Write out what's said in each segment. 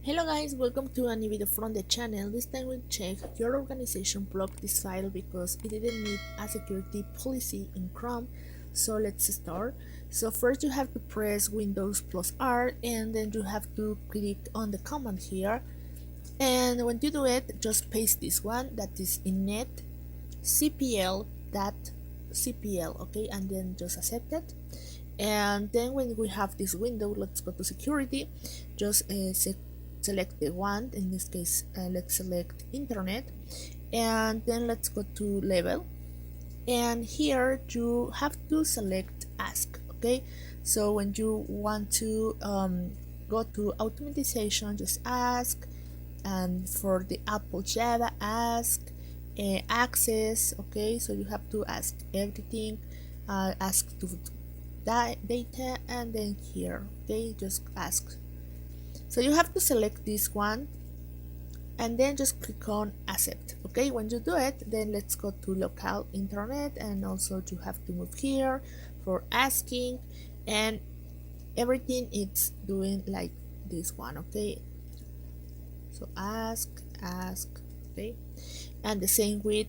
Hello guys, welcome to a new video from the channel. This time we'll check your organization blocked this file because it didn't meet a security policy in Chrome. So let's start. So first you have to press Windows plus R and then you have to click on the command here. And when you do it, just paste this one that is init cpl.cpl, okay, and then just accept it. And then when we have this window, let's go to security, just select the one, in this case let's select internet, and then let's go to level, and here you have to select ask, okay. So when you want to go to automatization, just ask, and for the Apple Java, ask access, okay. So you have to ask everything, ask to data, and then here, okay, just ask. So you have to select this one and then just click on accept, okay. When you do it, then let's go to local internet, and also you have to move here for asking, and everything it's doing like this one, okay. So ask, okay, and the same with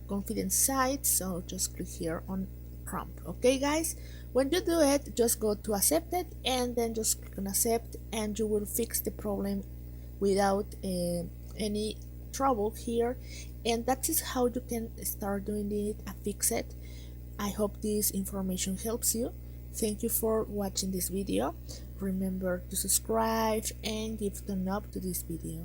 confidence sites, so just click here on prompt, okay guys. When you do it, just go to accept it and then just click on accept, and you will fix the problem without any trouble here. And that is how you can start doing it and fix it. I hope this information helps you. Thank you for watching this video. Remember to subscribe and give thumbs up to this video.